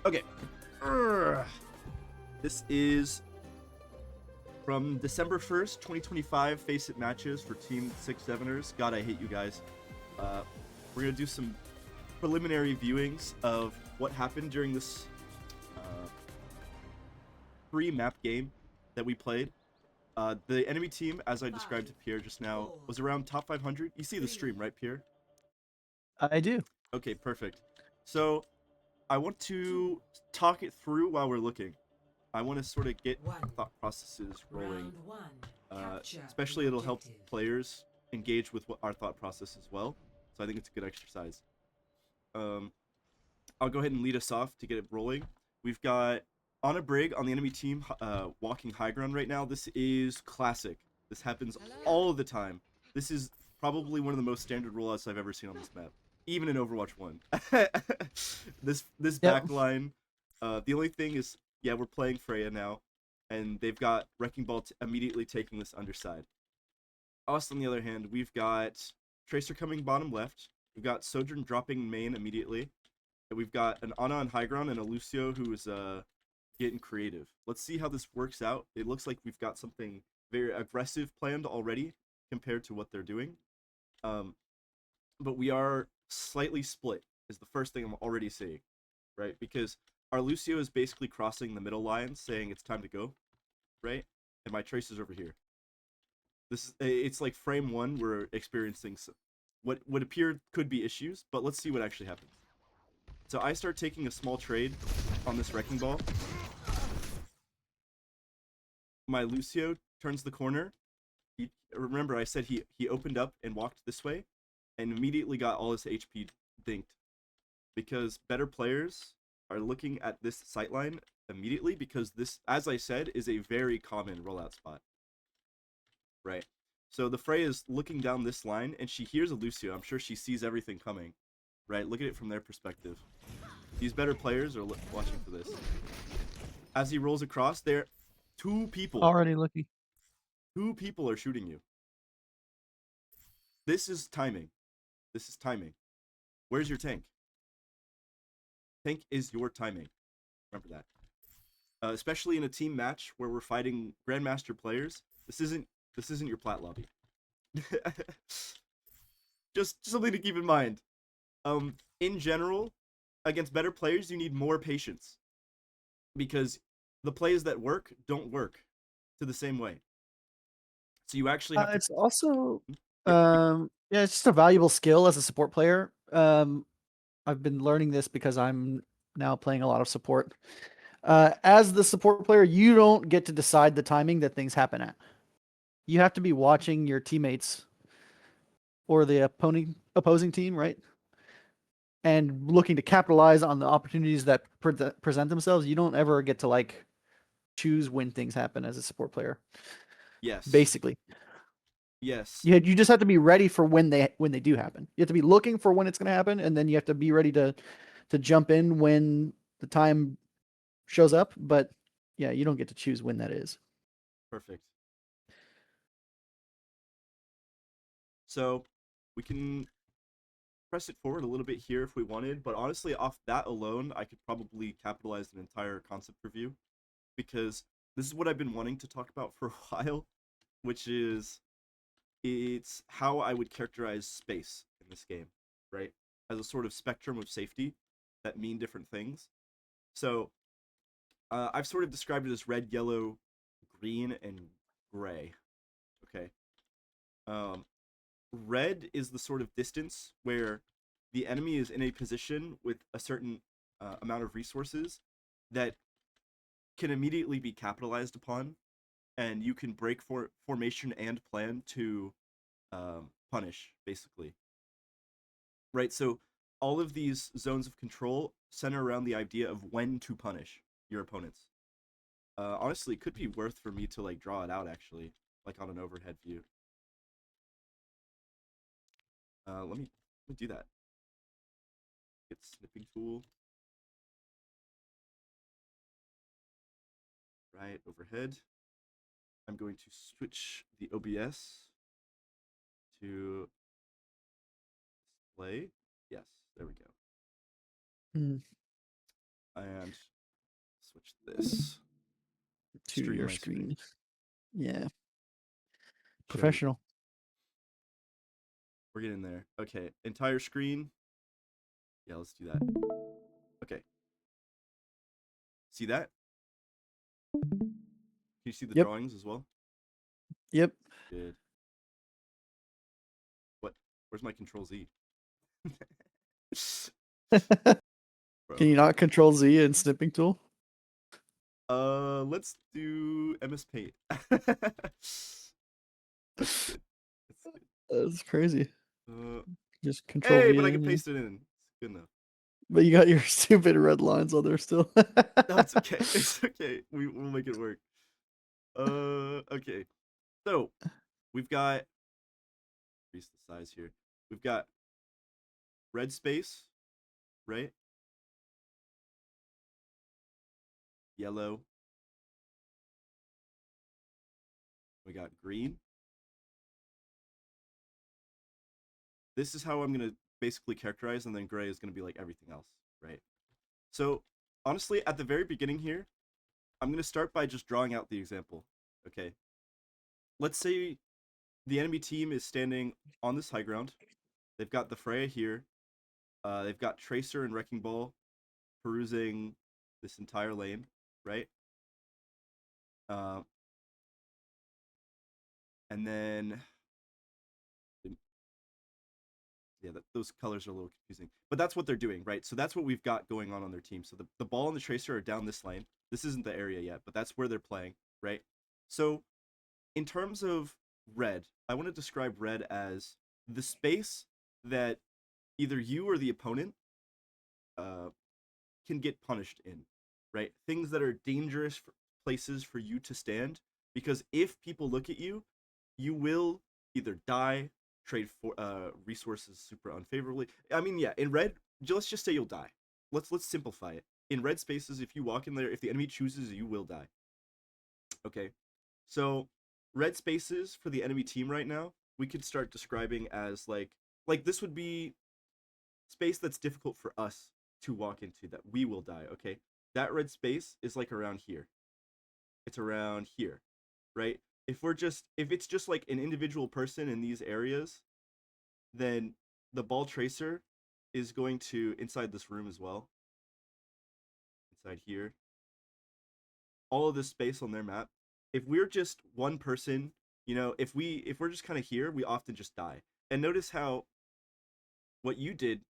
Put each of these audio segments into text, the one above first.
Okay. Urgh. This is from December 1st, 2025, Face It matches for Team 6-7ers. God, I hate you guys. We're going to do some preliminary viewings of what happened during this pre-map game that we played. The enemy team, as I described to Pierre just now, was around top 500. You see the stream, right, Pierre? I do. Okay, perfect. So I want to talk it through while we're looking. I want to sort of get our thought processes rolling. Especially it'll help players engage with what our thought process as well. So I think it's a good exercise. I'll go ahead and lead us off to get it rolling. We've got on a brig on the enemy team walking high ground right now. This is classic. This happens all of the time. This is probably one of the most standard rollouts I've ever seen on this map, even in Overwatch 1. this Yep. backline, the only thing is, yeah, we're playing Freya now, and they've got Wrecking Ball immediately taking this underside. Us, on the other hand, we've got Tracer coming bottom left. We've got Sojourn dropping main immediately. And we've got an Ana on high ground and a Lucio who is getting creative. Let's see how this works out. It looks like we've got something very aggressive planned already compared to what they're doing. But we are slightly split, is the first thing I'm already seeing, right? Because our Lucio is basically crossing the middle line, saying it's time to go, right? And my Tracer's over here. It's like frame one, we're experiencing what would appear could be issues, but let's see what actually happens. So I start taking a small trade on this Wrecking Ball. My Lucio turns the corner. Remember, I said he opened up and walked this way, and immediately got all his HP dinked. Because better players are looking at this sightline immediately, because this, as I said, is a very common rollout spot. Right. So the Frey is looking down this line, and she hears a Lucio. I'm sure she sees everything coming. Right? Look at it from their perspective. These better players are watching for this. As he rolls across, there, two people Already looking. are shooting you. This is timing. This is timing. Where's your tank? Tank is your timing. Remember that. Especially in a team match where we're fighting Grandmaster players, this isn't your plat lobby. just something to keep in mind. In general, against better players, you need more patience, because the plays that work don't work to the same way. So you actually have to. It's also, Yep. yeah, it's just a valuable skill as a support player. I've been learning this because I'm now playing a lot of support. As the support player, you don't get to decide the timing that things happen at. You have to be watching your teammates or the opposing team, right? And looking to capitalize on the opportunities that present themselves. You don't ever get to like choose when things happen as a support player. Yes. Basically, Yes. you just have to be ready for when they do happen. You have to be looking for when it's going to happen, and then you have to be ready to jump in when the time shows up. But yeah, you don't get to choose when that is. Perfect. So we can press it forward a little bit here if we wanted, but honestly, off that alone, I could probably capitalize an entire concept review, because this is what I've been wanting to talk about for a while, which is it's how I would characterize space in this game, right? As a sort of spectrum of safety that mean different things. So I've sort of described it as red, yellow, green, and gray. Okay. Um, Red is the sort of distance where the enemy is in a position with a certain amount of resources that can immediately be capitalized upon, and you can break formation and plan to punish, basically. Right? So all of these zones of control center around the idea of when to punish your opponents. Honestly, it could be worth for me to like draw it out, actually, like on an overhead view. Let me do that. Get snipping tool. Right overhead. I'm going to switch the OBS to display. Yes, there we go. Hmm. And switch this. To Stream your my screen. screen. Yeah. Show you. Professional. We're getting there. Okay, entire screen. Yeah, let's do that. Okay. See that? Can you see the Yep. drawings as well? Yep. Good. What? Where's my control Z? Can Bro. you not control Z in snipping tool? Let's do MS Paint. That's good. That's good. That's crazy. Uh, Just control hey, V but it I can in. Yeah. paste it in. It's good enough. But you got your stupid red lines on there still. No, it's okay. It's okay. We'll make it work. Okay. So we've got increase the size here. We've got red space, right? Yellow. We got green. This is how I'm gonna basically characterize, and then gray is gonna be like everything else, right? So honestly, at the very beginning here, I'm gonna start by just drawing out the example. Okay. Let's say the enemy team is standing on this high ground. They've got the Freya here. They've got Tracer and Wrecking Ball perusing this entire lane, right? Uh, and then, yeah, those colors are a little confusing. But that's what they're doing, right? So that's what we've got going on their team. So the ball and the Tracer are down this lane. This isn't the area yet, but that's where they're playing, right? So in terms of red, I want to describe red as the space that either you or the opponent uh, can get punished in, right? Things that are dangerous places for you to stand, because if people look at you, you will either die, trade for resources super unfavorably. I mean, yeah, in red, let's just say you'll die. Let's simplify it. In red spaces, if you walk in there, if the enemy chooses, you will die. Okay, so red spaces for the enemy team right now, we could start describing as like this would be space that's difficult for us to walk into, that we will die. Okay, that red space is like around here. It's around here, right? If it's just like an individual person in these areas, then the ball tracer is going to inside this room as well, inside here, all of this space on their map. If we're just one person, if we're just kind of here, we often just die. And notice how what you did,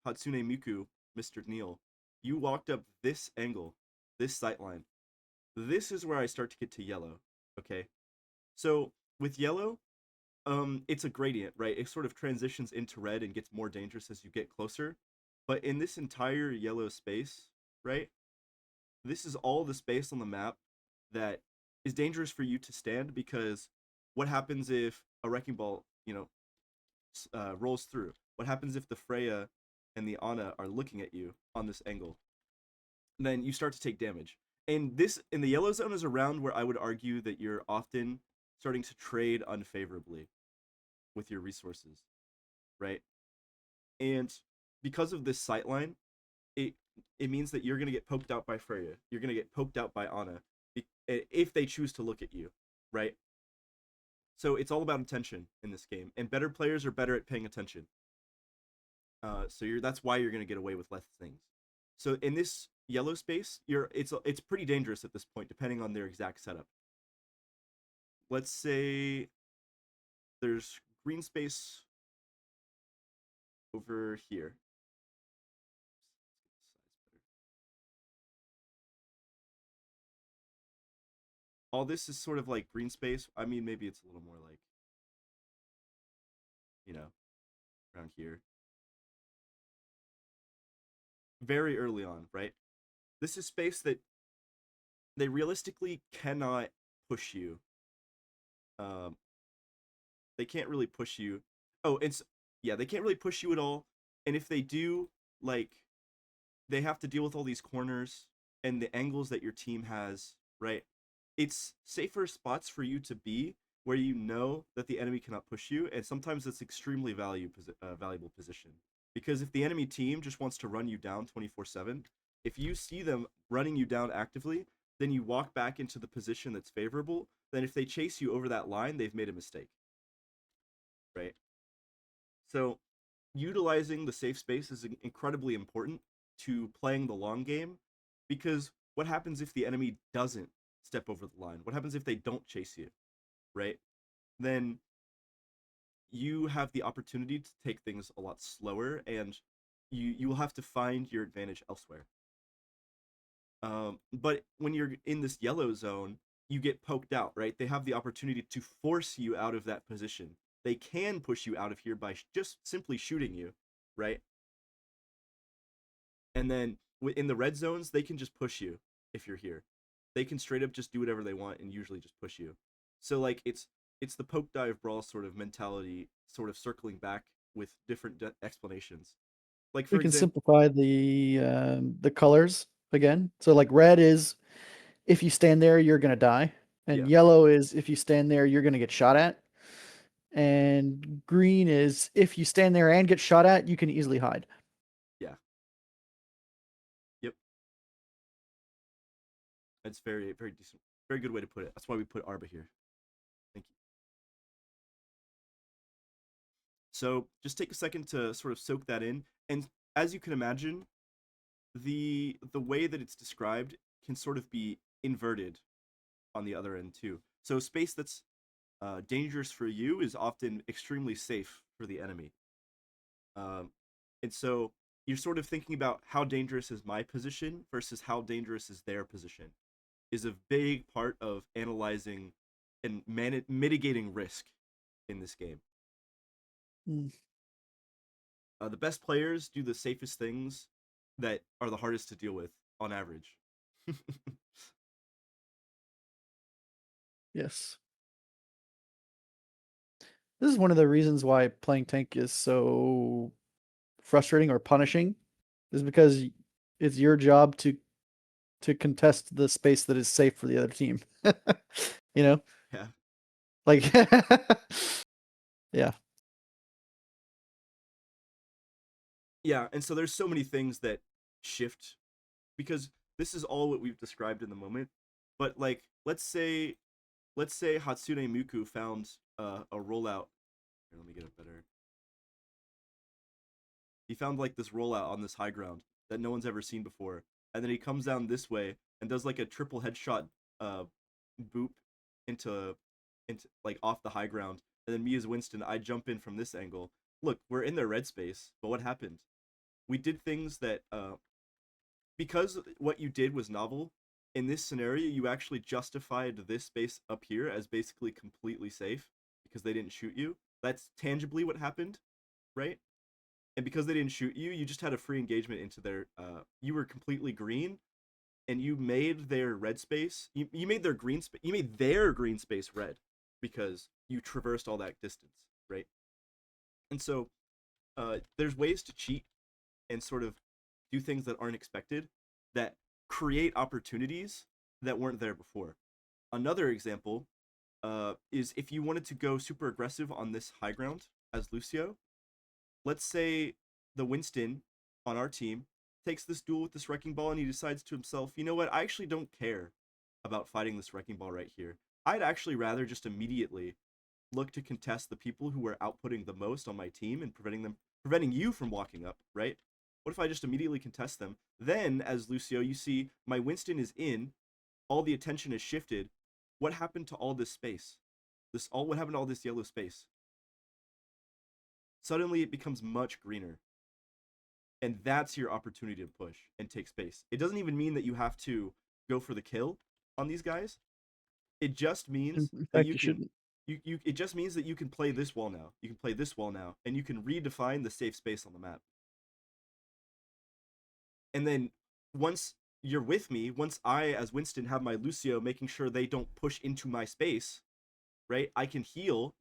Hatsune Miku, Mr. Neil, you walked up this angle, this sight line. This is where I start to get to yellow. Okay. So with yellow, it's a gradient, right? It sort of transitions into red and gets more dangerous as you get closer. But in this entire yellow space, right? This is all the space on the map that is dangerous for you to stand, because what happens if a wrecking ball, rolls through? What happens if the Freya and the Ana are looking at you on this angle? Then you start to take damage. And this in the yellow zone is around where I would argue that you're often starting to trade unfavorably with your resources, right? And because of this sight line, it it means that you're gonna get poked out by Freya. You're gonna get poked out by Ana if they choose to look at you, right? So it's all about attention in this game, and better players are better at paying attention. That's why you're gonna get away with less things. So in this yellow space, it's pretty dangerous at this point, depending on their exact setup. Let's say there's green space over here. All this is sort of like green space. I mean, maybe it's a little more like, you know, around here. Very early on, right? This is space that they realistically cannot push you. Um, they can't really push you. Oh, yeah, they can't really push you at all. And if they do, like, they have to deal with all these corners and the angles that your team has, right? It's safer spots for you to be where you know that the enemy cannot push you, and sometimes it's extremely valuable position. Because if the enemy team just wants to run you down 24/7, If you see them running you down actively, then you walk back into the position that's favorable. Then if they chase you over that line, they've made a mistake, right? So utilizing the safe space is incredibly important to playing the long game, because what happens if the enemy doesn't step over the line? What happens if they don't chase you, right? Then you have the opportunity to take things a lot slower, and you will have to find your advantage elsewhere. But when you're in this yellow zone, you get poked out, right? They have the opportunity to force you out of that position. They can push you out of here by just simply shooting you, right? And then in the red zones, they can just push you if you're here. They can straight up just do whatever they want and usually just push you. So like it's the Poke-Dive-Brawl sort of mentality, sort of circling back with different explanations. Like We for can example, simplify the colors again. So like red is if you stand there, you're gonna die, and yeah, yellow is if you stand there, you're gonna get shot at, and green is if you stand there and get shot at, you can easily hide. yeah, yep. That's very decent, very good way to put it. That's why we put Arba here. Thank you. So just take a second to sort of soak that in, and as you can imagine, the way that it's described can sort of be inverted on the other end too. So space that's dangerous for you is often extremely safe for the enemy. Um, and so you're sort of thinking about how dangerous is my position versus how dangerous is their position is a big part of analyzing and mitigating risk in this game. Mm, The best players do the safest things that are the hardest to deal with on average. yes. This is one of the reasons why playing tank is so frustrating or punishing, is because it's your job to contest the space that is safe for the other team. You know? Yeah. Like yeah. Yeah, and so there's so many things that shift because this is all what we've described in the moment. But like let's say Hatsune Miku found a rollout. Here, let me get it better. He found like this rollout on this high ground that no one's ever seen before, and then he comes down this way and does like a triple headshot uh boop into like off the high ground, and then me as Winston, I jump in from this angle. Look, we're in their red space, but what happened? We did things that because what you did was novel. In this scenario, you actually justified this space up here as basically completely safe because they didn't shoot you. That's tangibly what happened, right? And because they didn't shoot you, you just had a free engagement into their. You were completely green, and you made their red space. You made their green space. You made their green space red because you traversed all that distance, right? And so there's ways to cheat and sort of do things that aren't expected that create opportunities that weren't there before. Another example is if you wanted to go super aggressive on this high ground as Lucio. Let's say the Winston on our team takes this duel with this wrecking ball and he decides to himself, you know what, I actually don't care about fighting this wrecking ball right here. I'd actually rather just immediately look to contest the people who are outputting the most on my team and preventing you from walking up, right? What if I just immediately contest them? Then, as Lucio, you see my Winston is in, all the attention is shifted. What happened to all this space? What happened to all this yellow space? Suddenly it becomes much greener. And that's your opportunity to push and take space. It doesn't even mean that you have to go for the kill on these guys. It just means In that fact, you you can shouldn't. it just means that you can play this wall now. You can play this wall now, and you can redefine the safe space on the map. And then once you're with me, once I as Winston have my Lucio making sure they don't push into my space, right? I can heal.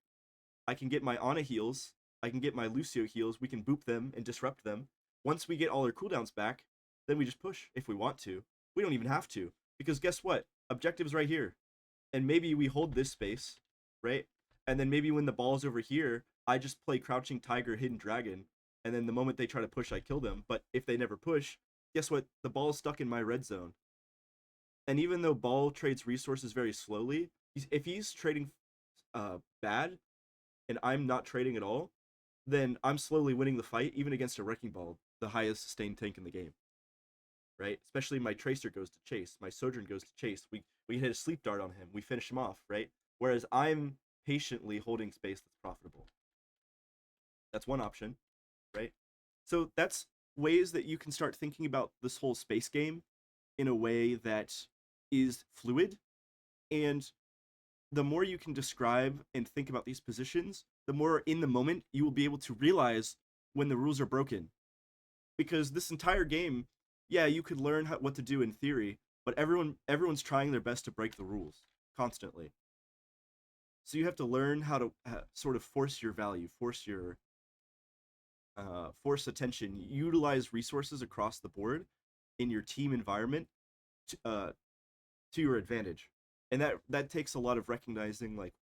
I can get my Ana heals. I can get my Lucio heals. We can boop them and disrupt them. Once we get all our cooldowns back, then we just push if we want to. We don't even have to. Because guess what? Objective's right here. And maybe we hold this space, right? And then maybe when the ball's over here, I just play Crouching Tiger, Hidden Dragon. And then the moment they try to push, I kill them. But if they never push, guess what? The ball is stuck in my red zone. And even though ball trades resources very slowly, if he's trading bad and I'm not trading at all, then I'm slowly winning the fight, even against a wrecking ball, the highest sustained tank in the game, right? Especially my tracer goes to chase, my sojourn goes to chase. We hit a sleep dart on him, we finish him off, right? Whereas I'm patiently holding space that's profitable. That's one option, right? So that's ways that you can start thinking about this whole space game in a way that is fluid. And the more you can describe and think about these positions, the more in the moment you will be able to realize when the rules are broken. Because this entire game, yeah, you could learn what to do in theory, but everyone's trying their best to break the rules constantly. So you have to learn how to sort of force your value, force attention, utilize resources across the board in your team environment to your advantage, and that takes a lot of recognizing like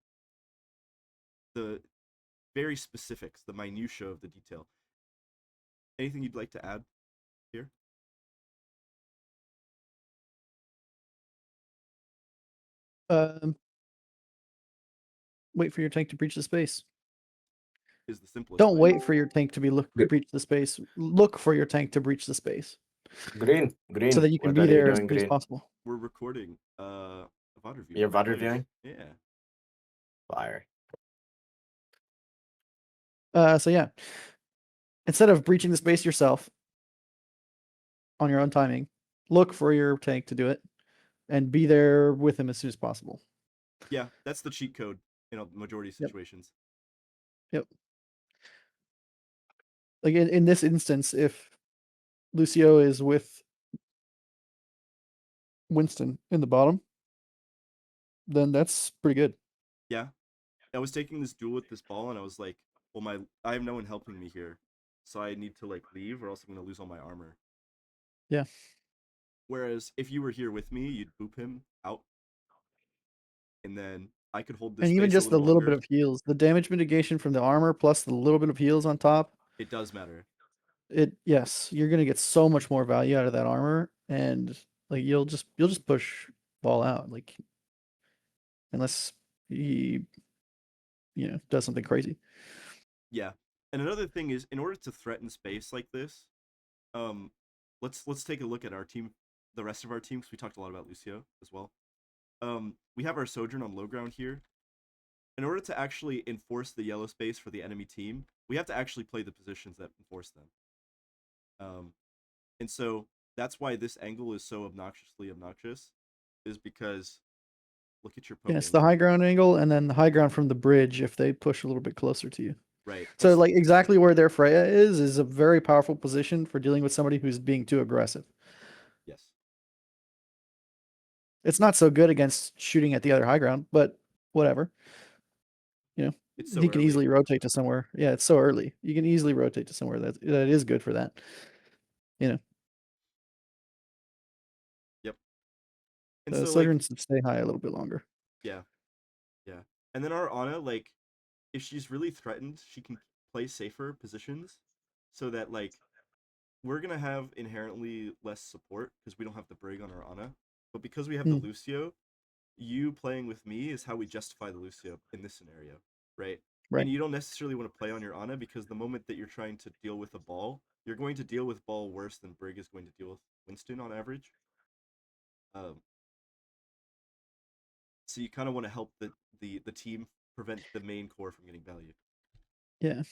the very specifics, the minutia of the detail. Anything you'd like to add here? Um, Wait for your tank to breach the space. Is the simplest Don't way. wait for your tank to breach the space. Look for your tank to breach the space Green, so that you can what be are you there as doing, soon as Green? possible. We're recording a VOD review. You're VOD Nice. reviewing? Yeah. Fire. So yeah, instead of breaching the space yourself on your own timing, look for your tank to do it and be there with him as soon as possible. Yeah, that's the cheat code in a majority of situations. Yep. Like in this instance, if Lucio is with Winston in the bottom, then that's pretty good. Yeah. I was taking this duel with this ball and I was like, well, I have no one helping me here. So I need to like leave or else I'm gonna lose all my armor. Yeah. Whereas if you were here with me, you'd boop him out. And then I could hold this And even space a just the little little bit longer. of heals, the damage mitigation from the armor plus the little bit of heals on top, It does matter. yes, you're gonna get so much more value out of that armor, and like you'll just push ball out, like unless he does something crazy. Yeah. And another thing is in order to threaten space like this, um let's take a look at our team, the rest of our team, because we talked a lot about Lucio as well. We have our Sojourn on low ground here. In order to actually enforce the yellow space for the enemy team, we have to actually play the positions that enforce them. And so that's why this angle is so obnoxiously obnoxious, is because look at your Yeah, it's poking. the high ground angle, and then the high ground from the bridge if they push a little bit closer to you. Right. So like exactly where their Freya is a very powerful position for dealing with somebody who's being too aggressive. Yes. It's not so good against shooting at the other high ground, but whatever. It's so He can early. easily rotate to somewhere. Yeah, it's so early. You can easily rotate to somewhere that is good for that. Yep. And The so like Sojourns stay high a little bit longer. yeah, yeah. And then our Ana, like, if she's really threatened, she can play safer positions so that like we're gonna have inherently less support because we don't have the Brig on our Ana. But because we have the Hmm. Lucio, you playing with me is how we justify the Lucio in this scenario, right? Right. And you don't necessarily want to play on your Ana because the moment that you're trying to deal with a ball, you're going to deal with ball worse than Brig is going to deal with Winston on average. Um, so you kind of want to help the team prevent the main core from getting value. Yeah.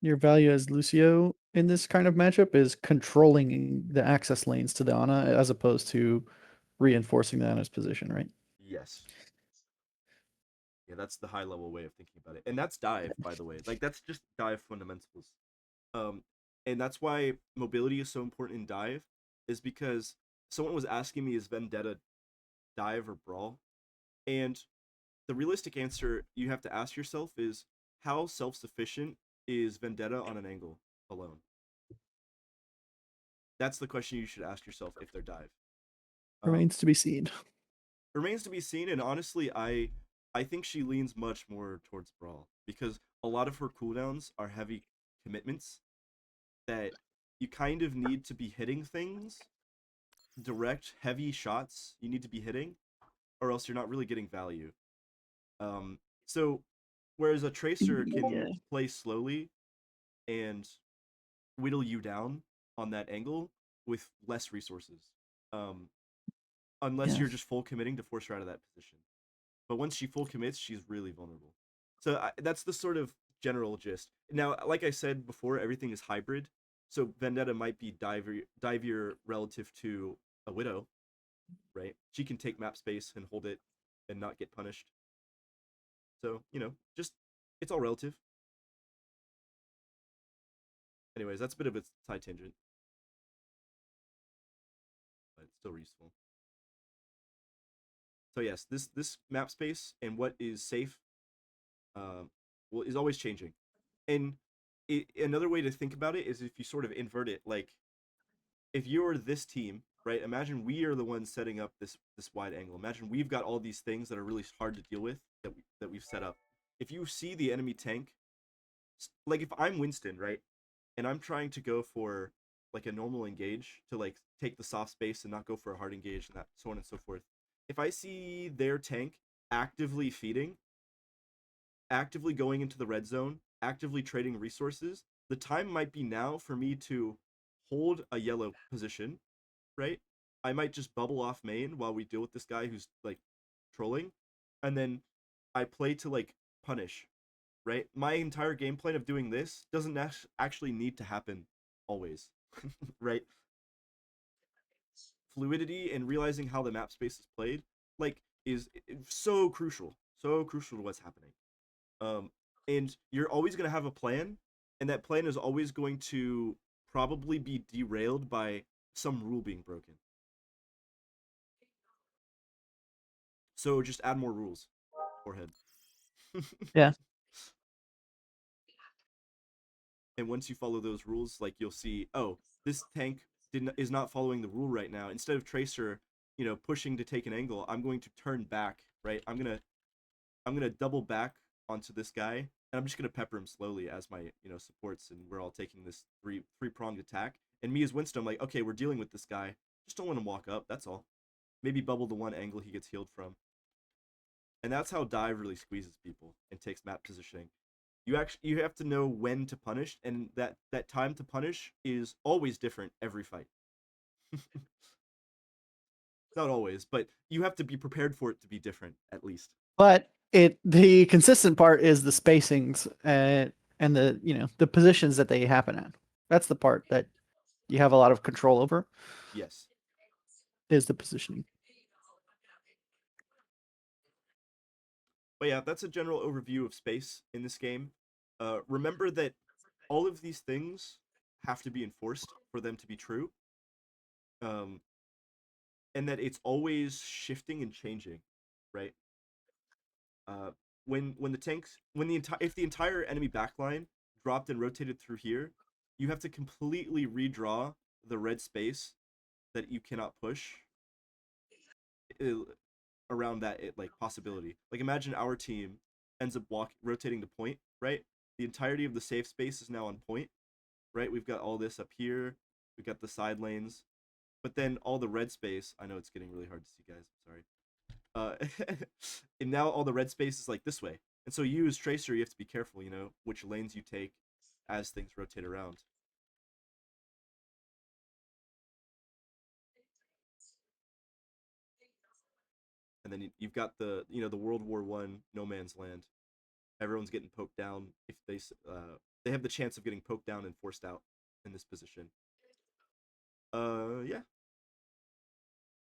Your value as Lucio in this kind of matchup is controlling the access lanes to the Ana as opposed to reinforcing the Ana's position, right? Yes. Yeah, that's the high level way of thinking about it. And that's dive, by the way. Like that's just dive fundamentals. Um and that's why mobility is so important in dive, is because someone was asking me, is Vendetta dive or brawl? And the realistic answer you have to ask yourself is, how self-sufficient is Vendetta on an angle alone? That's the question you should ask yourself if they're dive. Remains to be seen. Remains to be seen, and honestly, I think she leans much more towards brawl because a lot of her cooldowns are heavy commitments that you kind of need to be hitting things, direct, heavy shots you need to be hitting, or else you're not really getting value. So whereas a tracer Yeah. can play slowly and whittle you down on that angle with less resources, um, unless Yeah. you're just full committing to force her out of that position. But once she full commits, she's really vulnerable. So that's the sort of general gist. Now, like I said before, everything is hybrid. So Vendetta might be divier relative to a Widow, right? She can take map space and hold it and not get punished. So, just it's all relative. Anyways, that's a bit of a side tangent, but it's still useful. So yes, this map space and what is safe, well, is always changing. And another way to think about it is if you sort of invert it, like if you're this team, right? Imagine we are the ones setting up this wide angle. Imagine we've got all these things that are really hard to deal with that we've set up. If you see the enemy tank, like if I'm Winston, right, and I'm trying to go for like a normal engage to like take the soft space and not go for a hard engage and that so on and so forth. If I see their tank actively feeding, actively going into the red zone, actively trading resources, the time might be now for me to hold a yellow position, right? I might just bubble off main while we deal with this guy who's like trolling, and then I play to like punish, right? My entire game plan of doing this doesn't actually need to happen always, right? Fluidity and realizing how the map space is played, like, is so crucial to what's happening. And you're always going to have a plan, and that plan is always going to probably be derailed by some rule being broken. So just add more rules. Forehead. Yeah. And once you follow those rules, like you'll see, oh, this tank is not following the rule right now. Instead of Tracer, pushing to take an angle, I'm going to turn back, right? I'm gonna double back onto this guy, and I'm just gonna pepper him slowly as my supports, and we're all taking this three pronged attack. And me as Winston, I'm like, okay, we're dealing with this guy. Just don't let him walk up. That's all. Maybe bubble the one angle he gets healed from. And that's how dive really squeezes people and takes map positioning. You have to know when to punish, and that time to punish is always different every fight. Not always, but you have to be prepared for it to be different at least. But the consistent part is the spacings and the positions that they happen at. That's the part that you have a lot of control over. Yes. Is the positioning. But yeah, that's a general overview of space in this game. Remember that all of these things have to be enforced for them to be true, um, and that it's always shifting and changing, right? Uh, when the tanks when the entire if the entire enemy backline dropped and rotated through here, you have to completely redraw the red space that you cannot push uh, around that like possibility. Like imagine our team ends up rotating to point, right? The entirety of the safe space is now on point, right? We've got all this up here. We've got the side lanes, but then all the red space. I know it's getting really hard to see, guys. Sorry. And now all the red space is like this way, and so you as Tracer, you have to be careful, which lanes you take as things rotate around. And then you've got the World War One no man's land. Everyone's getting poked down if they have the chance of getting poked down and forced out in this position. Yeah.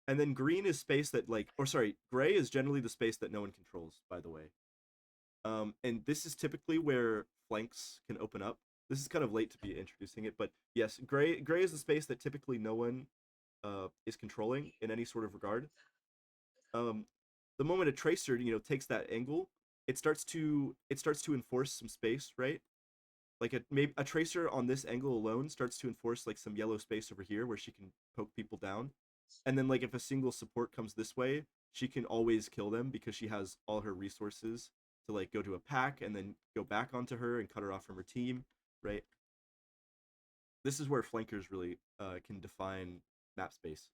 And then green is space that gray is generally the space that no one controls, by the way. And this is typically where flanks can open up. This is kind of late to be introducing it, but yes, gray is the space that typically no one is controlling in any sort of regard. The moment a tracer takes that angle, it starts to enforce some space, right? Like maybe a tracer on this angle alone starts to enforce like some yellow space over here where she can poke people down. And then like if a single support comes this way, she can always kill them because she has all her resources to like go to a pack and then go back onto her and cut her off from her team, right? this is where flankers really can define map space.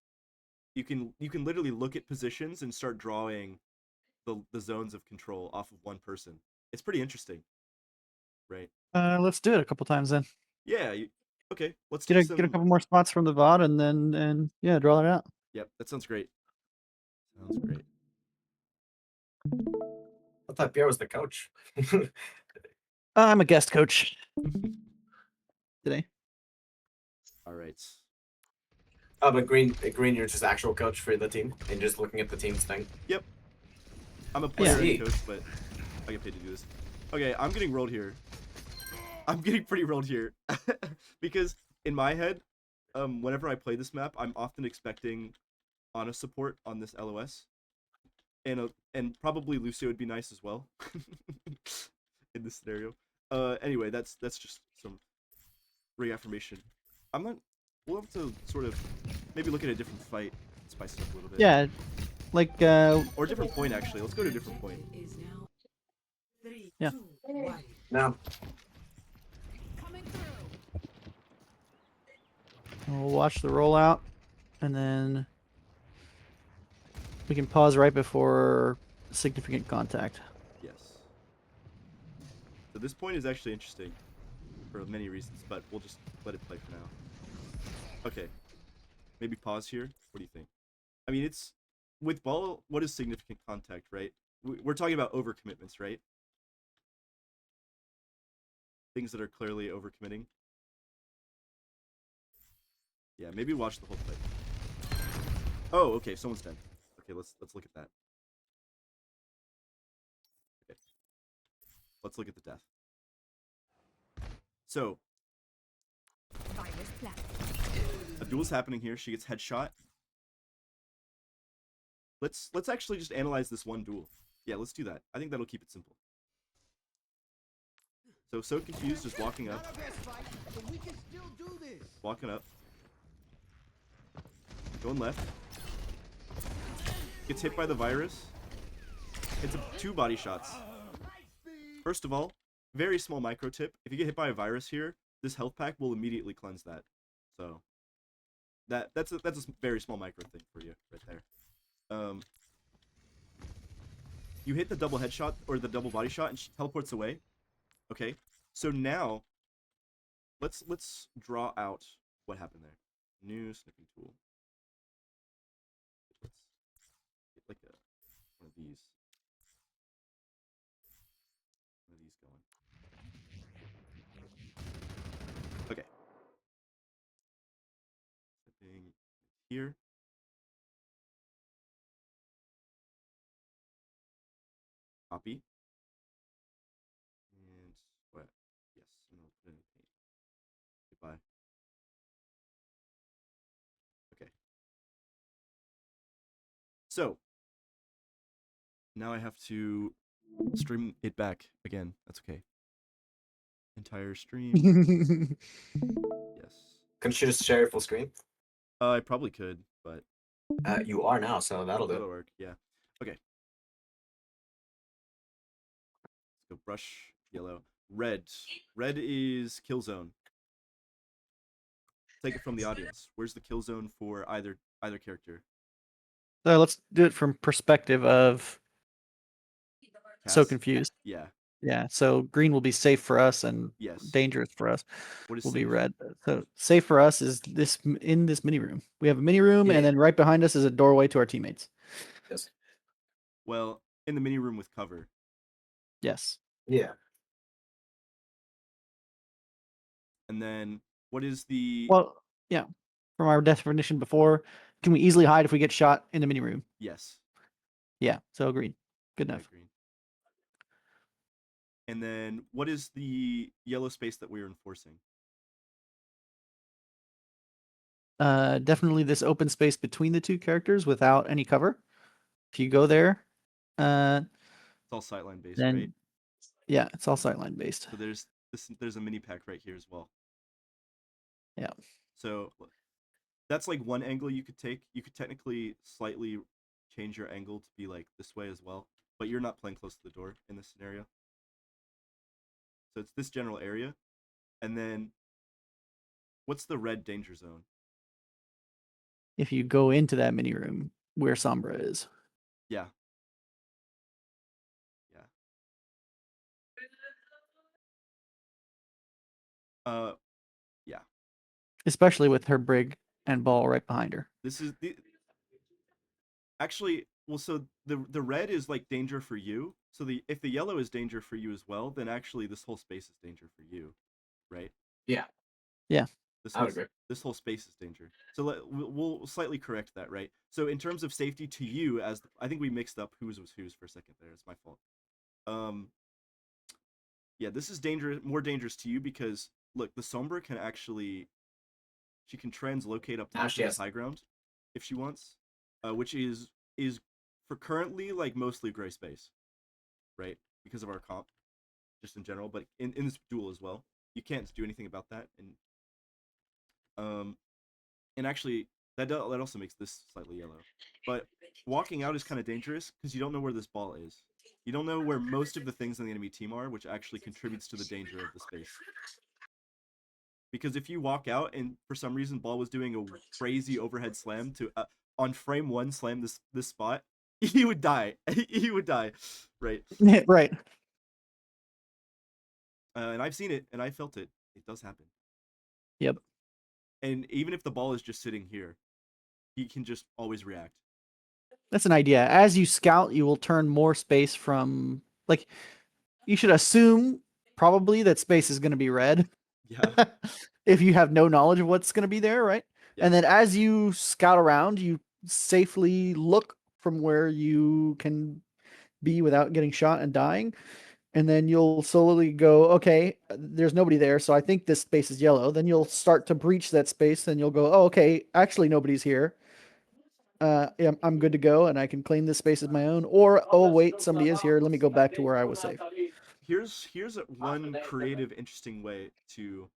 You can literally look at positions and start drawing the zones of control off of one person. It's pretty interesting, right? Let's do it a couple times then. Yeah. Okay. Let's Get take a some. get a couple more spots from the VOD and yeah, draw it out. Yep, that sounds great. Sounds great. I thought Pierre was the coach. I'm a guest coach today. All right. Oh, but Green, you're just actual coach for the team and just looking at the team's thing. Yep. I'm a player Yeah. and coach, but I get paid to do this. Okay, I'm getting rolled here. I'm getting pretty rolled here because in my head, whenever I play this map, I'm often expecting Ana support on this LOS, and probably Lucio would be nice as well in this scenario. Anyway, that's just some reaffirmation. I'm not. We'll have to sort of maybe look at a different fight, spice it up a little bit. Yeah, like Or a different point actually. Let's go to a different point. Yeah. No. we'll watch the rollout, and then we can pause right before significant contact. Yes. So this point is actually interesting for many reasons, but we'll just let it play for now. Okay. Maybe pause here. What do you think? I mean, it's with ball. What is significant contact, right? We're talking about overcommitments, right? Things that are clearly overcommitting. Yeah, maybe watch the whole play. Oh, okay. Someone's dead. Okay, let's look at that. Okay. Let's look at the death. So, a duel's happening here. She gets headshot. Let's actually just analyze this one duel. Yeah, let's do that. I think that'll keep it simple. So confused, just walking up. Walking up. Going left. Gets hit by the virus. It's 2 body shots. First of all, very small micro tip. If you get hit by a virus here, this health pack will immediately cleanse that. So that's a very small micro thing for you right there. You hit the double headshot or the double body shot and she teleports away. Okay, so now let's draw out what happened there. New snipping tool. Let's get like one of these. One of these going. Okay. Snipping here. Copy. And what? Yes, and I'll put it in the paint. Goodbye. Okay. So now I have to stream it back again. That's okay. Entire stream. Yes. Couldn't you just share full screen? I probably could, but You are now, so that'll that'll do. work. Yeah. Okay. Let's go brush yellow. Red. Red is kill zone. Take it from the audience. Where's the kill zone for either character? So let's do it from perspective of so Cass? confused. Yeah. Yeah, so green will be safe for us and Yes. dangerous for us. What is Will be safe? red. So safe for us is this in this mini room. We have a mini room, Yeah. and then right behind us is a doorway to our teammates. Yes. Well, in the mini room with cover. Yes. Yeah. And then what is the Well, yeah. From our definition before, can we easily hide if we get shot in the mini room? yes. Yeah. So green. Good Okay, enough. green. And then what is the yellow space that we're enforcing? Definitely this open space between the two characters without any cover. If you go there, It's all sightline based, then right? yeah, it's all sightline based. So there's a mini pack right here as well. Yeah. So that's like one angle you could take. You could technically slightly change your angle to be like this way as well, but you're not playing close to the door in this scenario. So it's this general area, and then What's the red danger zone? If you go into that mini room where Sombra is. Yeah. Yeah. Yeah. Especially with her brig and ball right behind her. This is the actually well. So the red is like danger for you. So if the yellow is danger for you as well, then actually this whole space is danger for you, right? Yeah. Yeah. This I whole would agree. this whole space is danger. So we'll slightly correct that, right? So in terms of safety to you, I think we mixed up whose was whose for a second there. It's my fault. Um, yeah, this is more dangerous to you because look, the Sombra can actually she can translocate up Now top she in has. this high ground if she wants, which is for currently like mostly gray space, right? Because of our comp, just in general, but in this duel as well, you can't do anything about that, um, and actually that also makes this slightly yellow. But walking out is kind of dangerous because you don't know where this ball is. You don't know where most of the things on the enemy team are, which actually contributes to the danger of the space. Because if you walk out and for some reason ball was doing a crazy overhead slam to on frame one slam this spot, he would die. He would die, right? Right. And I've seen it and I felt it. It does happen. Yep. And even if the ball is just sitting here, he can just always react. That's an idea. As you scout, you will turn more space from like you should assume probably that space is going to be red. Yeah. If you have no knowledge of what's going to be there, right? Yeah. And then as you scout around, you safely look from where you can be without getting shot and dying. And then you'll slowly go, okay, there's nobody there. So I think this space is yellow. Then you'll start to breach that space and you'll go, oh, okay, actually nobody's here. Yeah, I'm good to go and I can claim this space as my own. Or, oh, wait, somebody is here. Let me go back to where I was safe. Here's one creative, interesting way to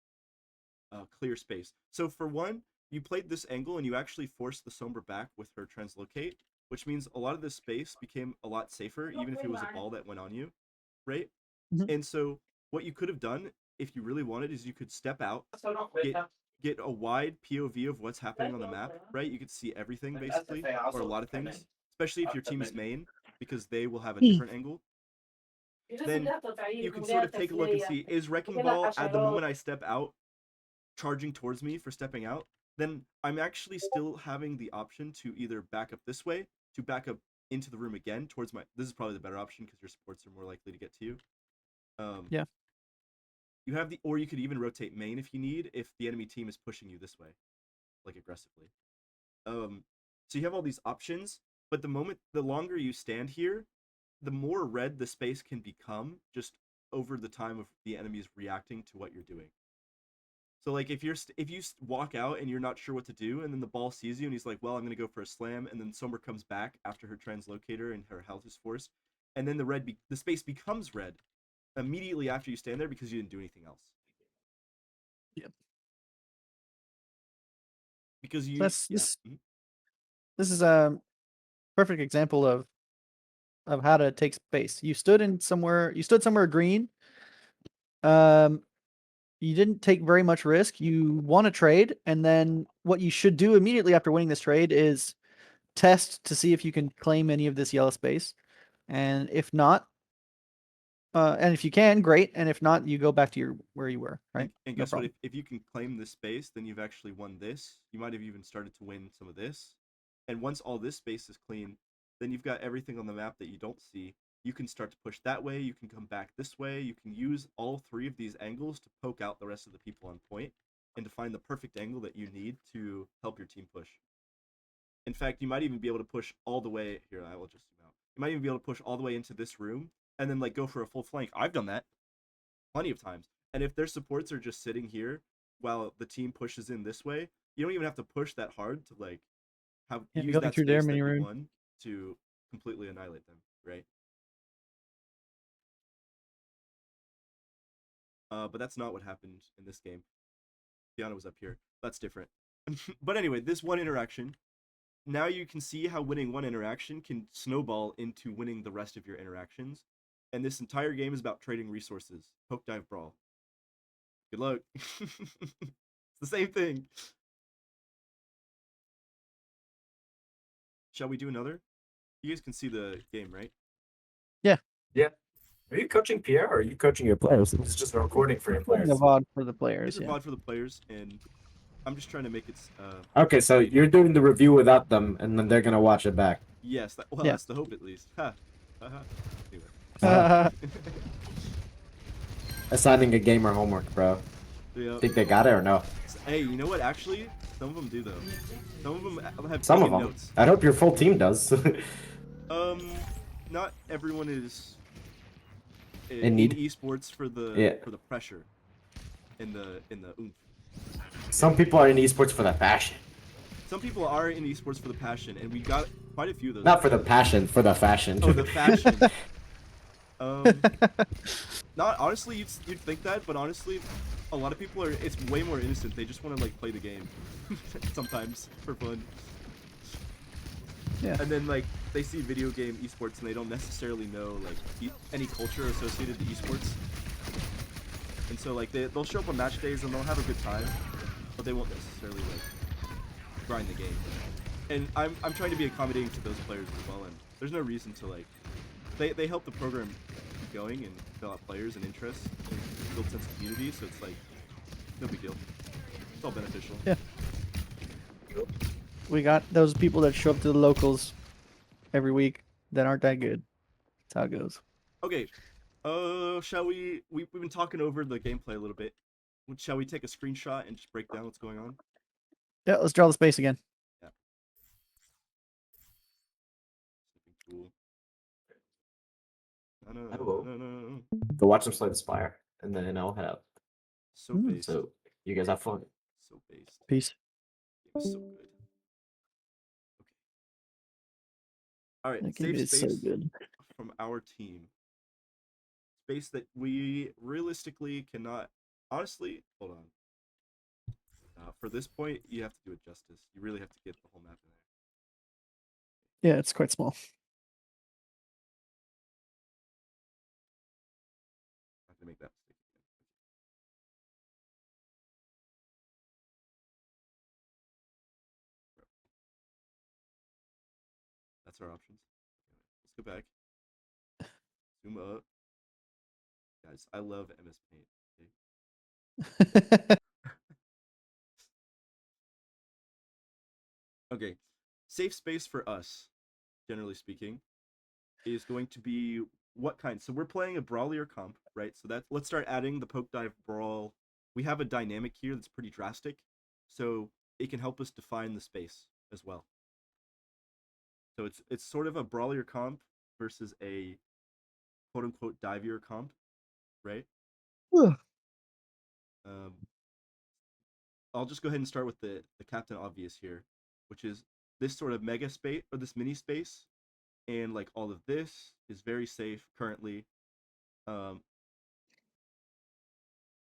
clear space. So for one, you played this angle and you actually forced the Sombra back with her translocate, which means a lot of this space became a lot safer, even if it was a ball that went on you, right? Mhm. And so what you could have done if you really wanted is you could step out, get get a wide POV of what's happening on the map, right? You could see everything basically, or a lot of things, especially if your team is main, because they will have a different angle. Then you can sort of take a look and see, is Wrecking Ball at the moment I step out charging towards me for stepping out? Then I'm actually still having the option to either back up this way, to back up into the room again towards my. This is probably the better option because your supports are more likely to get to you. Yeah. You have or you could even rotate main if you need, if the enemy team is pushing you this way, like aggressively. So you have all these options, but the longer you stand here, the more red the space can become just over the time of the enemies reacting to what you're doing. So like if you walk out and you're not sure what to do, and then the ball sees you and he's like, well, I'm gonna go for a slam, and then Somber comes back after her translocator and her health is forced, and then the space becomes red immediately after you stand there because you didn't do anything else. Yep. Because So this is a perfect example of how to take space. You stood somewhere green. You didn't take very much risk. You won a trade, and then what you should do immediately after winning this trade is test to see if you can claim any of this yellow space. And if not, and if you can, great. And if not, you go back to where you were, right? And No guess what? problem. If you can claim this space, then you've actually won this. You might have even started to win some of this. And once all this space is clean, then you've got everything on the map that you don't see. You can start to push that way. You can come back this way. You can use all three of these angles to poke out the rest of the people on point and to find the perfect angle that you need to help your team push. In fact, you might even be able to push all the way here. I will just zoom out. You might even be able to push all the way into this room and then like go for a full flank. I've done that plenty of times. And if their supports are just sitting here while the team pushes in this way, you don't even have to push that hard to like use Going that through their space that mini you room. won to completely annihilate them, right? But that's not what happened in this game. Fiona was up here. That's different. But anyway, this one interaction. Now you can see how winning one interaction can snowball into winning the rest of your interactions. And this entire game is about trading resources. Poke-Dive-Brawl. Good luck. It's the same thing. Shall we do another? You guys can see the game, right? Yeah. Are you coaching Pierre or are you coaching your players? It's just a recording for your Putting players. the VOD for the It's players. a Yeah. VOD for the players, and I'm just trying to make it. Okay, so you're doing the review without them, and then they're gonna watch it back. Yes, well, Yeah. that's the hope at least. Ha. Anyway. Assigning a gamer homework, bro. Yeah. Think they got it or no? Hey, you know what? Actually, some of them do though. Some of them have Some of taken them. notes. I hope your full team does. Not everyone is In need? esports for the Yeah. pressure, in the oomph. Some people are in esports for the passion. Some people are in esports for the passion, and we got quite a few of those. Not for the passion, for the fashion. Oh, the fashion. Not honestly, you'd think that, but honestly, a lot of people are. It's way more innocent. They just want to like play the game, sometimes for fun. Yeah. And then like they see video game esports and they don't necessarily know like any culture associated to esports. And so like they'll show up on match days and they'll have a good time, but they won't necessarily like grind the game. And I'm trying to be accommodating to those players as well. And there's no reason to like they help the program keep going and fill out players and interests and build sense of community. So it's like no big deal. It's all beneficial. Yeah. We got those people that show up to the locals every week that aren't that good. That's how it goes. Okay. Shall we? We've been talking over the gameplay a little bit. Shall we take a screenshot and just break down what's going on? Yeah, let's draw the space again. Yeah. Something cool. No. I will. No. Go watch them slay the spire, and then I'll head out. So based. So you guys have fun. So based. Peace. It was so good. Okay. All right. That game Safe is so space good. from our team. Space that we realistically cannot. Honestly, hold on. For this point, you have to do it justice. You really have to get the whole map in there. Yeah, it's quite small. I'm not gonna make that mistake again. That's our options. Let's go back. Zoom up. Guys, I love MS Paint. Okay? Okay. Safe space for us, generally speaking, is going to be what kind? So we're playing a brawlier comp, right? So let's start adding the Poke-Dive-Brawl. We have a dynamic here that's pretty drastic, so it can help us define the space as well. So it's sort of a brawlier comp versus a quote unquote divier comp, right? Ugh. I'll just go ahead and start with the Captain Obvious here, which is this sort of mega space or this mini space, and like all of this is very safe currently.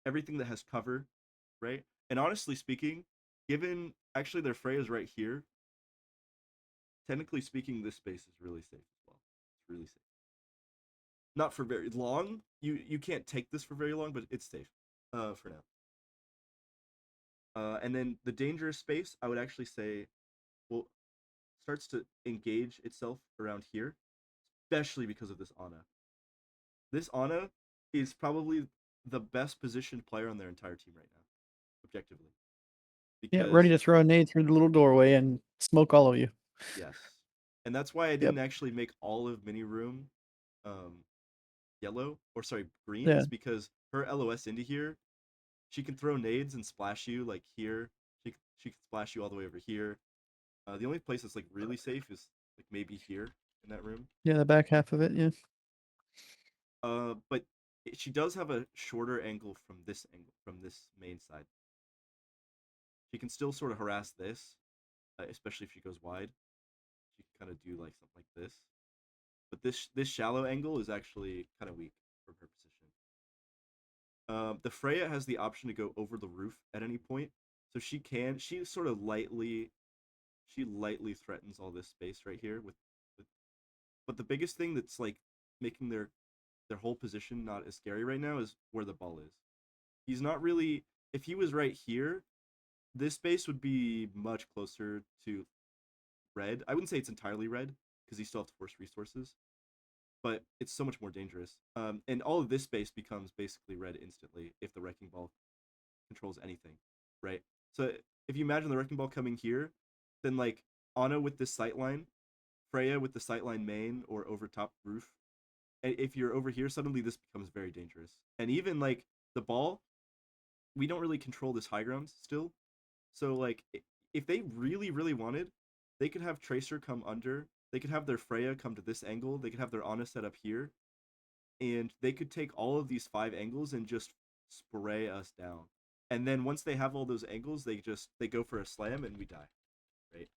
Everything that has cover, right? And honestly speaking, given actually their Freya's right here, technically speaking, this space is really safe as well. It's really safe. Not for very long. You can't take this for very long, but it's safe for now. And then the dangerous space, I would actually say, well, starts to engage itself around here, especially because of this Ana. This Ana is probably the best positioned player on their entire team right now, objectively. Yeah, ready to throw a nade through the little doorway and smoke all of you. Yes. And that's why I didn't actually make all of mini room yellow, or sorry, green, is because her LOS into here, she can throw nades and splash you like here. She can splash you all the way over here. The only place that's like really safe is like maybe here in that room. Yeah, the back half of it, yeah. But she does have a shorter angle from this main side. She can still sort of harass this, especially if she goes wide. She can kind of do like something like this. But this shallow angle is actually kind of weak from her position. The Freya has the option to go over the roof at any point, so she sort of lightly threatens all this space right here with but the biggest thing that's like making their whole position not as scary right now is where the ball is. He's not really, if he was right here, this base would be much closer to red. I wouldn't say it's entirely red because you still have to force resources, but it's so much more dangerous. And all of this base becomes basically red instantly if the wrecking ball controls anything, right? So if you imagine the wrecking ball coming here, then like Ana with this sightline, Freya with the sightline main or over top roof. And if you're over here, suddenly this becomes very dangerous. And even like the ball, we don't really control this high ground still. So like if they really really wanted, they could have Tracer come under. They could have their Freya come to this angle. They could have their Ana set up here, and they could take all of these 5 angles and just spray us down. And then once they have all those angles, they go for a slam and we die, right?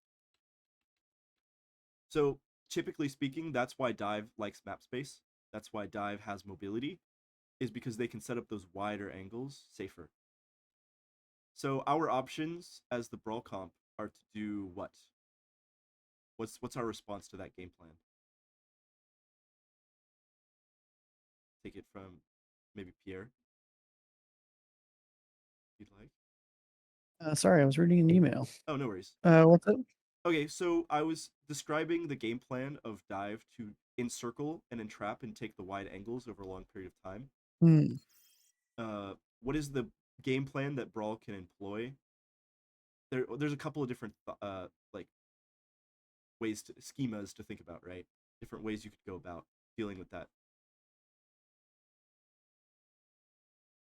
So typically speaking, that's why Dive likes map space. That's why Dive has mobility, is because they can set up those wider angles safer. So our options as the Brawl comp are to do what? What's our response to that game plan? Take it from maybe Pierre, if you'd like. Sorry, I was reading an email. Oh, no worries. What's up? Okay, so I was describing the game plan of Dive to encircle and entrap and take the wide angles over a long period of time. Hmm. What is the game plan that Brawl can employ? There's a couple of different like schemas to think about, right? Different ways you could go about dealing with that.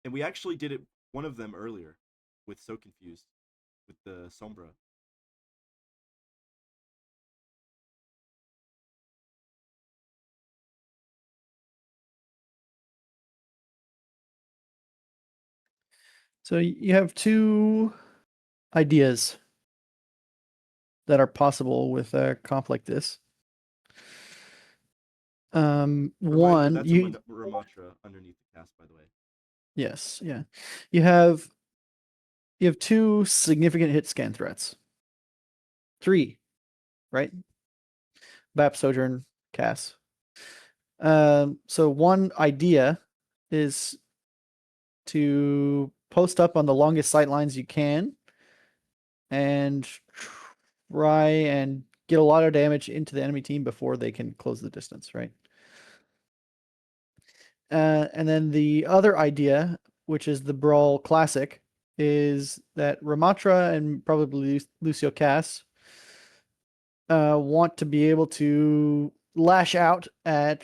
And we actually did one of them earlier with So Confused with the Sombra. So you have two ideas that are possible with a comp like this. One, that's a Ramatra underneath the cast, by the way. Yes, yeah. You have two significant hit scan threats. 3, right? BAP, Sojourn, Cass. So one idea is to post up on the longest sight lines you can and try and get a lot of damage into the enemy team before they can close the distance, right? And then the other idea, which is the Brawl Classic, is that Ramatra and probably Lucio Cass want to be able to lash out at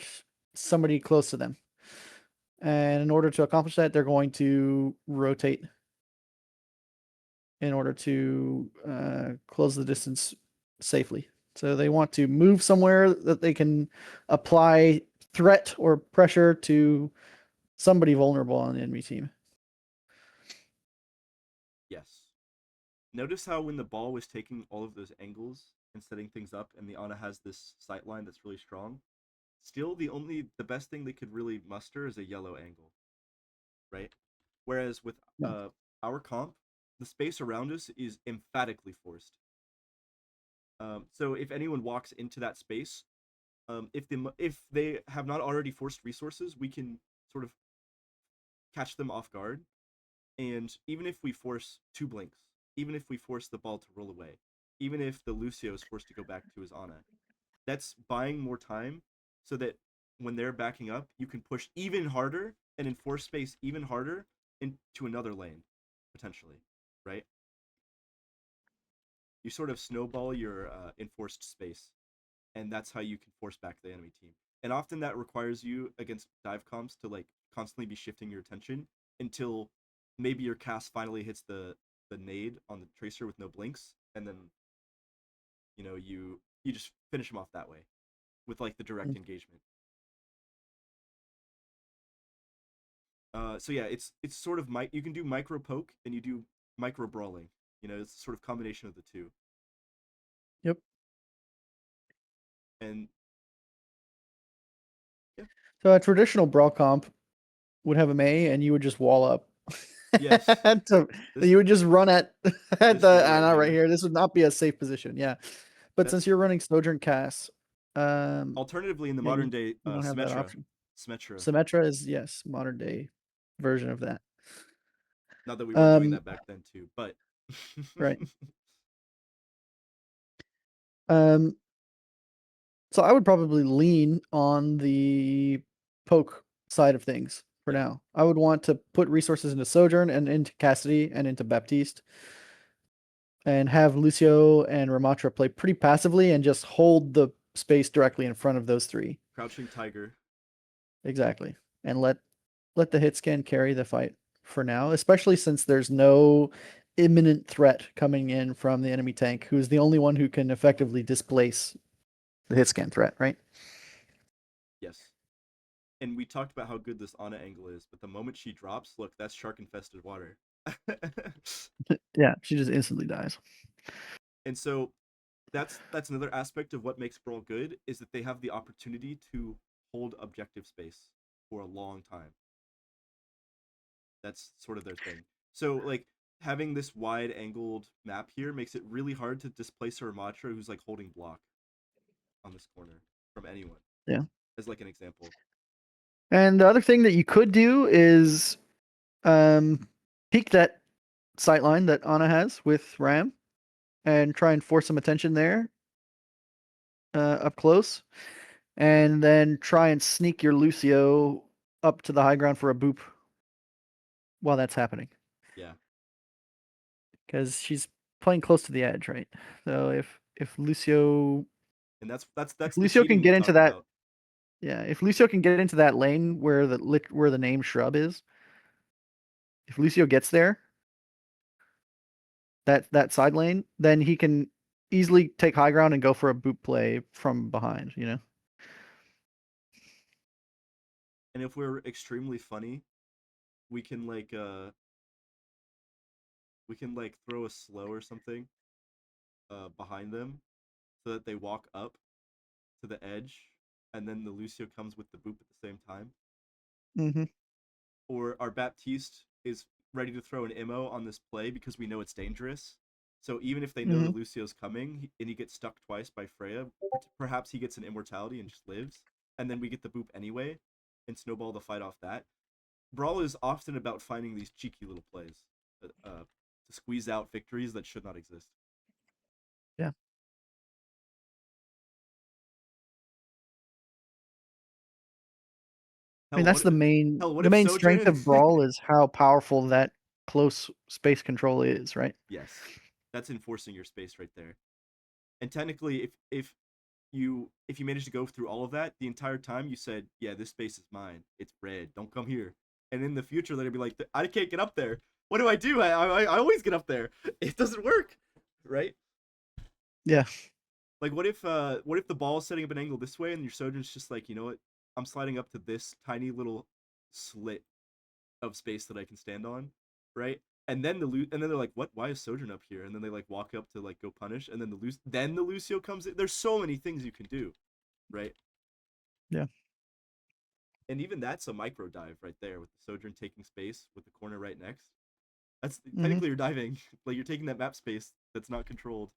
somebody close to them. And in order to accomplish that, they're going to rotate in order to close the distance safely. So they want to move somewhere that they can apply threat or pressure to somebody vulnerable on the enemy team. Yes. Notice how when the ball was taking all of those angles and setting things up, and the Ana has this sight line that's really strong, still the best thing they could really muster is a yellow angle, right? Whereas with our comp, the space around us is emphatically forced. So if anyone walks into that space, if they have not already forced resources, we can sort of catch them off guard. And even if we force 2 blinks, even if we force the ball to roll away, even if the Lucio is forced to go back to his Ana, that's buying more time so that when they're backing up, you can push even harder and enforce space even harder into another lane, potentially, right? You sort of snowball your enforced space, and that's how you can force back the enemy team. And often that requires you against dive comps to like constantly be shifting your attention until maybe your cast finally hits the nade on the tracer with no blinks, and then you just finish him off that way with like the direct engagement. So yeah, it's sort of you can do micro poke and you do micro brawling. It's sort of combination of the two. Yep. And yeah. So a traditional Brawl comp would have a Mei, and you would just wall up. Yes. You would just run at the Ana right here. here. This would not be a safe position. Yeah. But since you're running Sojourn Cass, alternatively in the modern day, you don't have that option. Symmetra is, yes, modern day version of that. Not that we weren't doing that back then too, but Right. Um, so I would probably lean on the poke side of things for Yeah. now. I would want to put resources into Sojourn and into Cassidy and into Baptiste, and have Lucio and Ramatra play pretty passively and just hold the space directly in front of those three. Crouching Tiger. Exactly. And let the hit scan carry the fight for now, especially since there's no imminent threat coming in from the enemy tank, who's the only one who can effectively displace the hit scan threat, right? Yes. And we talked about how good this Ana angle is, but the moment she drops, look, that's shark infested water. Yeah, she just instantly dies. And so that's another aspect of what makes Brawl good, is that they have the opportunity to hold objective space for a long time. That's sort of their thing. So like having this wide angled map here makes it really hard to displace a Ramatra who's like holding block on this corner from anyone. Yeah. As like an example. And the other thing that you could do is peek that sightline that Ana has with Ram and try and force some attention there up close, and then try and sneak your Lucio up to the high ground for a boop while that's happening. Yeah. Because she's playing close to the edge, right? So if Lucio And that's if the Lucio cheating can we get into talked that about. yeah, if Lucio can get into that lane where the name shrub is, if Lucio gets there, that side lane, then he can easily take high ground and go for a boot play from behind, you know? And if we're extremely funny, we can like throw a slow or something behind them so that they walk up to the edge and then the Lucio comes with the boop at the same time. Mm-hmm. Or our Baptiste is ready to throw an immo on this play because we know it's dangerous. So even if they know the Mm-hmm. Lucio's coming and he gets stuck twice by Freya, perhaps he gets an immortality and just lives, and then we get the boop anyway and snowball the fight off that. Brawl is often about finding these cheeky little plays to squeeze out victories that should not exist. Yeah. I mean, Hell, that's what? the main Hell, what the if main Sojourn strength and of Brawl is how powerful that close space control is, right? yes, that's enforcing your space right there. And technically, if you manage to go through all of that the entire time, you said, yeah, this space is mine. It's red. Don't come here. And in the future, they'll be like, I can't get up there. What do I do? I always get up there. It doesn't work, right? Yeah. Like what if the ball is setting up an angle this way and your Sojourn's just like, you know what? I'm sliding up to this tiny little slit of space that I can stand on, right? And then and then they're like, what? Why is Sojourn up here? And then they like walk up to like go punish, and then the Lucio comes in. There's so many things you can do, right? Yeah. And even that's a micro dive right there with the Sojourn taking space with the corner right next. That's Mm-hmm. technically you're diving, like you're taking that map space that's not controlled.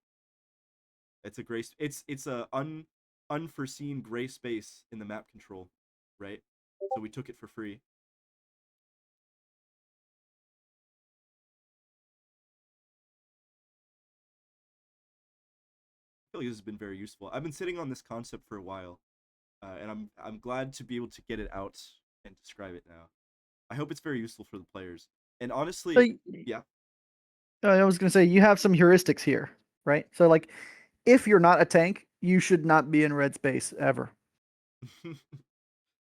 It's a gray. It's a unforeseen gray space in the map control, right? So we took it for free. I feel like this has been very useful. I've been sitting on this concept for a while, and I'm glad to be able to get it out and describe it now. I hope it's very useful for the players. And So honestly, yeah, I was going to say you have some heuristics here, right? So like if you're not a tank, you should not be in red space ever,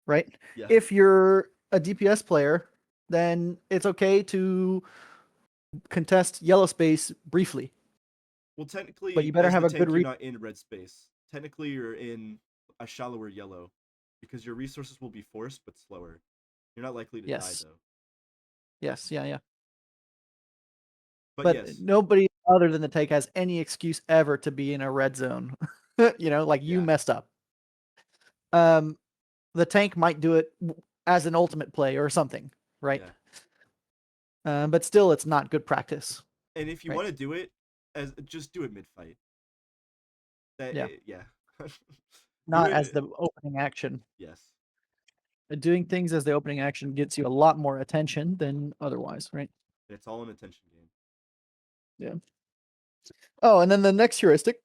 right? yeah. If you're a DPS player, then it's okay to contest yellow space briefly, Well, but you technically, better as have the a good tank, you're read. not in red space. Technically, you're in a shallower yellow, because your resources will be forced but slower. You're not likely to die Yes. though. Yes. Yeah. Yeah. But But yes, nobody other than the tank has any excuse ever to be in a red zone. You know, like you yeah, messed up. Um, the tank might do it as an ultimate play or something, right? yeah. But still, it's not good practice, And if you right? want to do it, as just do it mid fight. Yeah, Yeah. Do not as it. the opening action. Yes. Doing things as the opening action gets you a lot more attention than otherwise, right? It's all an attention game. Oh, and then the next heuristic: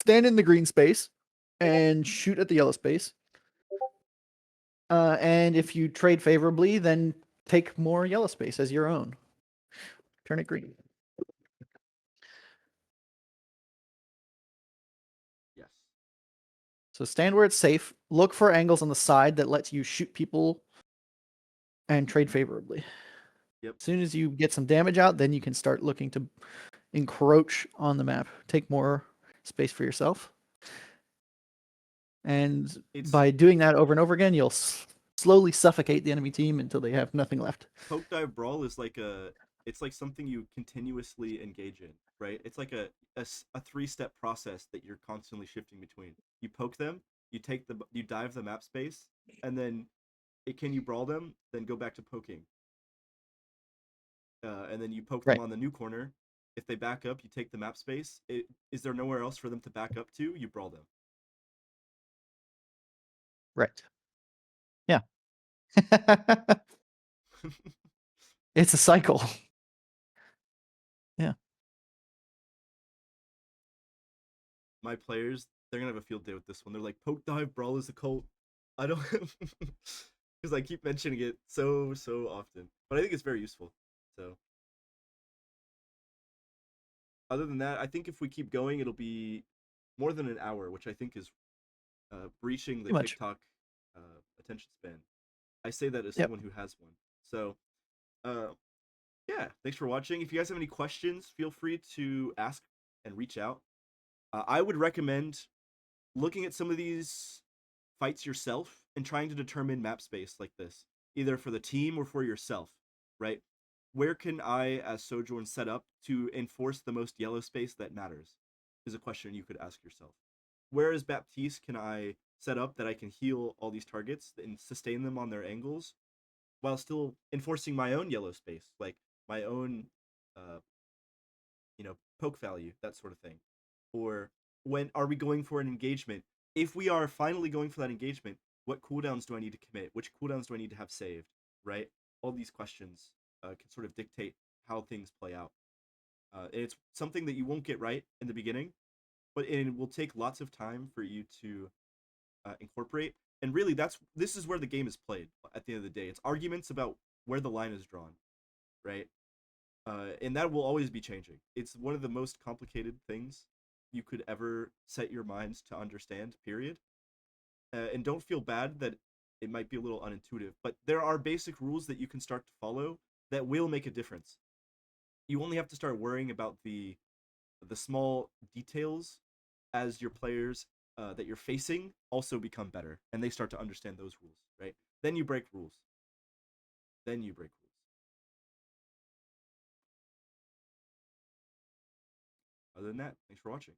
stand in the green space and shoot at the yellow space. And if you trade favorably, then take more yellow space as your own. Turn it green. Yes. So stand where it's safe. Look for angles on the side that lets you shoot people and trade favorably. Yep. As soon as you get some damage out, then you can start looking to encroach on the map. Take more space for yourself. And by doing that over and over again, you'll slowly suffocate the enemy team until they have nothing left. Poke-Dive-Brawl is like it's like something you continuously engage in, right? It's like a 3-step process that you're constantly shifting between. You poke them, you dive the map space, and then can you brawl them? Then go back to poking. And then you poke them on the new corner. If they back up, you take the map space. Is there nowhere else for them to back up to? You brawl them. Right. Yeah. It's a cycle. Yeah. My players, they're gonna have a field day with this one. They're like, Poke-Dive-Brawl is a cult. I don't, because I keep mentioning it so often. But I think it's very useful. So, other than that, I think if we keep going, it'll be more than an hour, which I think is breaching the TikTok attention span. I say that as someone who has one. So, yeah, thanks for watching. If you guys have any questions, feel free to ask and reach out. I would recommend looking at some of these fights yourself and trying to determine map space like this, either for the team or for yourself, right? Where can I, as Sojourn, set up to enforce the most yellow space that matters? Is a question you could ask yourself. Where as Baptiste can I set up that I can heal all these targets and sustain them on their angles while still enforcing my own yellow space, like my own, poke value, that sort of thing? Or when are we going for an engagement? If we are finally going for that engagement, what cooldowns do I need to commit? Which cooldowns do I need to have saved? Right? All these questions can sort of dictate how things play out. And it's something that you won't get right in the beginning, but it will take lots of time for you to incorporate. And really, this is where the game is played. At the end of the day, it's arguments about where the line is drawn, right? And that will always be changing. It's one of the most complicated things you could ever set your minds to understand, period. And don't feel bad that it might be a little unintuitive, but there are basic rules that you can start to follow that will make a difference. You only have to start worrying about the small details as your players that you're facing also become better and they start to understand those rules, right? Then you break rules. Other than that, thanks for watching.